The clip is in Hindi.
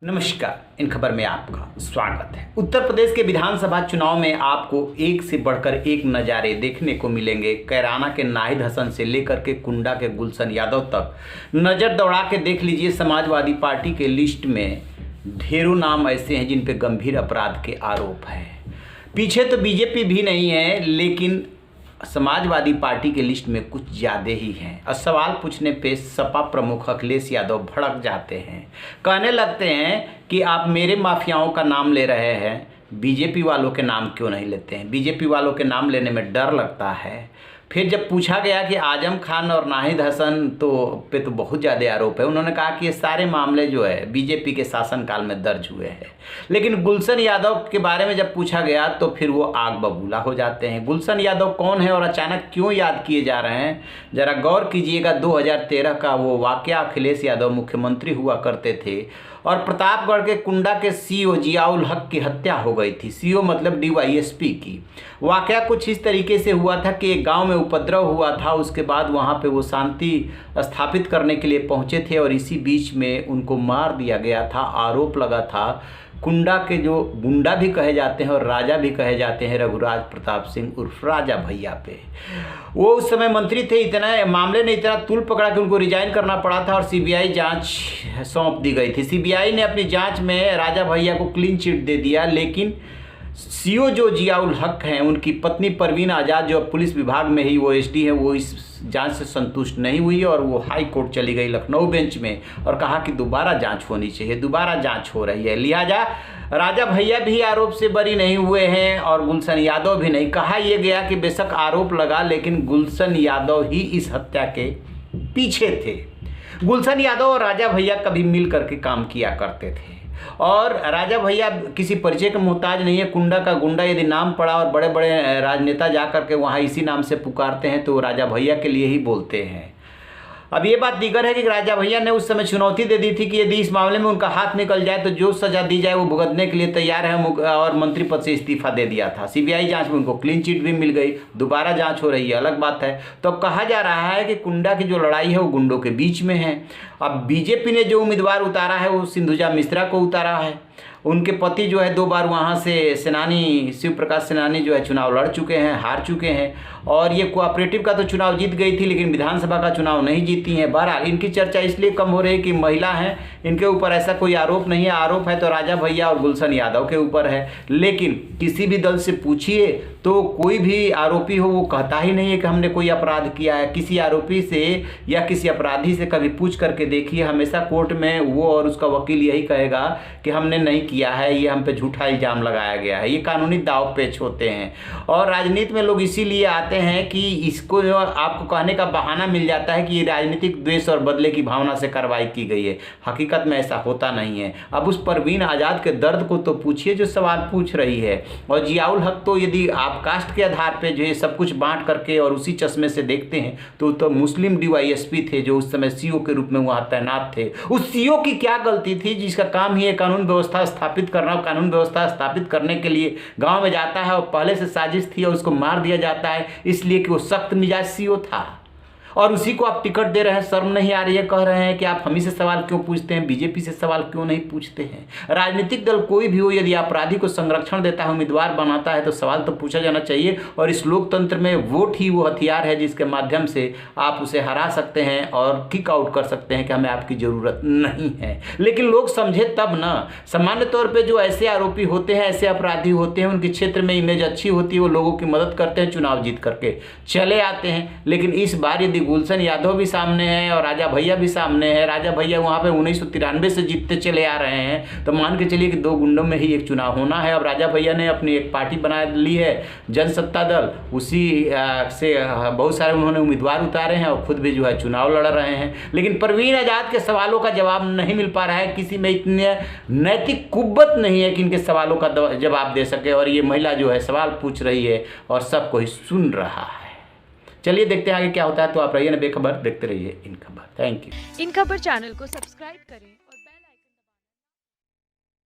नमस्कार, इन खबर में आपका स्वागत है। उत्तर प्रदेश के विधानसभा चुनाव में आपको एक से बढ़कर एक नज़ारे देखने को मिलेंगे। कैराना के नाहिद हसन से लेकर के कुंडा के गुलशन यादव तक नज़र दौड़ा के देख लीजिए। समाजवादी पार्टी के लिस्ट में ढेरों नाम ऐसे हैं जिन पे गंभीर अपराध के आरोप हैं। पीछे तो बीजेपी भी नहीं है, लेकिन समाजवादी पार्टी के लिस्ट में कुछ ज़्यादा ही हैं। और सवाल पूछने पे सपा प्रमुख अखिलेश यादव भड़क जाते हैं, कहने लगते हैं कि आप मेरे माफियाओं का नाम ले रहे हैं, बीजेपी वालों के नाम क्यों नहीं लेते हैं। बीजेपी वालों के नाम लेने में डर लगता है। फिर जब पूछा गया कि आजम खान और नाहिद हसन पे तो बहुत ज़्यादा आरोप है, उन्होंने कहा कि ये सारे मामले जो है बीजेपी के शासनकाल में दर्ज हुए हैं। लेकिन गुलशन यादव के बारे में जब पूछा गया तो फिर वो आग बबूला हो जाते हैं। गुलशन यादव कौन है और अचानक क्यों याद किए जा रहे हैं, ज़रा गौर कीजिएगा। 2013 का वो वाकया, अखिलेश यादव मुख्यमंत्री हुआ करते थे और प्रतापगढ़ के कुंडा के सीओ जियाउल हक की हत्या हो गई थी। सीओ मतलब डीवाईएसपी की। वाकया कुछ इस तरीके से हुआ था कि एक गांव में उपद्रव हुआ था, उसके बाद वहां पे वो शांति स्थापित करने के लिए पहुंचे थे और इसी बीच में उनको मार दिया गया था। आरोप लगा था कुंडा के जो गुंडा भी कहे जाते हैं और राजा भी कहे जाते हैं, रघुराज प्रताप सिंह उर्फ राजा भैया पे। वो उस समय मंत्री थे, इतना मामले ने इतना तूल पकड़ा कि उनको रिजाइन करना पड़ा था और सीबीआई जांच सौंप दी गई थी। सीबीआई ने अपनी जांच में राजा भैया को क्लीन चिट दे दिया, लेकिन सीओ जो जियाउल हक हैं, उनकी पत्नी परवीन आज़ाद जो पुलिस विभाग में ही वो एसडी है, वो इस जांच से संतुष्ट नहीं हुई और वो हाई कोर्ट चली गई लखनऊ बेंच में और कहा कि दोबारा जांच होनी चाहिए। दोबारा जांच हो रही है, लिहाजा राजा भैया भी आरोप से बरी नहीं हुए हैं और गुलशन यादव भी नहीं। कहा यह गया कि बेशक आरोप लगा, लेकिन गुलशन यादव ही इस हत्या के पीछे थे। गुलशन यादव और राजा भैया कभी मिल करके काम किया करते थे और राजा भैया किसी परिचय के मोहताज नहीं है। कुंडा का गुंडा यदि नाम पड़ा और बड़े बड़े राजनेता जा करके वहाँ इसी नाम से पुकारते हैं तो राजा भैया के लिए ही बोलते हैं। अब ये बात दीगर है कि राजा भैया ने उस समय चुनौती दे दी थी कि यदि इस मामले में उनका हाथ निकल जाए तो जो सजा दी जाए वो भुगतने के लिए तैयार है और मंत्री पद से इस्तीफा दे दिया था। सीबीआई जांच में उनको क्लीन चिट भी मिल गई, दोबारा जांच हो रही है, अलग बात है। तो अब कहा जा रहा है कि कुंडा की जो लड़ाई है वो गुंडों के बीच में है। अब बीजेपी ने जो उम्मीदवार उतारा है वो सिंधुजा मिश्रा को उतारा है। उनके पति जो है 2 बार वहाँ से सेनानी शिव प्रकाश सेनानी जो है चुनाव लड़ चुके हैं, हार चुके हैं और ये कोऑपरेटिव का तो चुनाव जीत गई थी लेकिन विधानसभा का चुनाव नहीं जीती हैं। बहरहाल इनकी चर्चा इसलिए कम हो रही है कि महिला हैं, इनके ऊपर ऐसा कोई आरोप नहीं है। आरोप है तो राजा भैया और गुलशन यादव के ऊपर है। लेकिन किसी भी दल से पूछिए तो कोई भी आरोपी हो वो कहता ही नहीं है कि हमने कोई अपराध किया है। किसी आरोपी से या किसी अपराधी से कभी पूछ करके देखिए, हमेशा कोर्ट में वो और उसका वकील यही कहेगा कि हमने नहीं किया है, ये हम पे झूठा इल्जाम लगाया गया है। ये कानूनी दाव पेच होते हैं और राजनीति में लोग इसीलिए आते हैं कि इसको आपको कहने का बहाना मिल जाता है कि ये राजनीतिक द्वेष और बदले की भावना से कार्रवाई की गई है। हकीकत में ऐसा होता नहीं है। अब उस परवीन आज़ाद के दर्द को तो पूछिए जो सवाल पूछ रही है। और जियाउल हक तो यदि आप कास्ट के आधार पे जो है सब कुछ बांट करके और उसी चश्मे से देखते हैं तो मुस्लिम डीवाईएसपी थे जो उस समय सीओ के रूप में वहाँ तैनात थे। उस सीओ की क्या गलती थी जिसका काम ही है कानून व्यवस्था स्थापित करना। कानून व्यवस्था स्थापित करने के लिए गांव में जाता है और पहले से साजिश थी और उसको मार दिया जाता है इसलिए कि वो सख्त मिजाज सीओ था और उसी को आप टिकट दे रहे हैं। शर्म नहीं आ रही है? कह रहे हैं कि आप हम ही से सवाल क्यों पूछते हैं, बीजेपी से सवाल क्यों नहीं पूछते हैं। राजनीतिक दल कोई भी हो, यदि अपराधी को संरक्षण देता है, उम्मीदवार बनाता है तो सवाल तो पूछा जाना चाहिए। और इस लोकतंत्र में वोट ही वो हथियार है जिसके माध्यम से आप उसे हरा सकते हैं और किक आउट कर सकते हैं कि हमें आपकी ज़रूरत नहीं है। लेकिन लोग समझे तब ना। सामान्य तौर पर जो ऐसे आरोपी होते हैं, ऐसे अपराधी होते हैं, उनके क्षेत्र में इमेज अच्छी होती है, वो लोगों की मदद करते हैं, चुनाव जीत करके चले आते हैं। लेकिन इस बार यदि गुलशन यादव भी सामने है और राजा भैया भी सामने है, राजा भैया वहाँ पे 1993 से जीतते चले आ रहे हैं, तो मान के चलिए कि 2 गुंडों में ही एक चुनाव होना है। अब राजा भैया ने अपनी एक पार्टी बना ली है, जनसत्ता दल, उसी से बहुत सारे उन्होंने उम्मीदवार उतारे हैं और खुद भी जो है चुनाव लड़ रहे हैं। लेकिन परवीन आज़ाद के सवालों का जवाब नहीं मिल पा रहा है। किसी में इतनी नैतिक कुव्वत नहीं है कि इनके सवालों का जवाब दे सके और ये महिला जो है सवाल पूछ रही है और सब कोई सुन रहा है। चलिए देखते हैं आगे क्या होता है। तो आप रहिए ना बेखबर, देखते रहिए इन खबर। Thank you. इन खबर चैनल को सब्सक्राइब करें।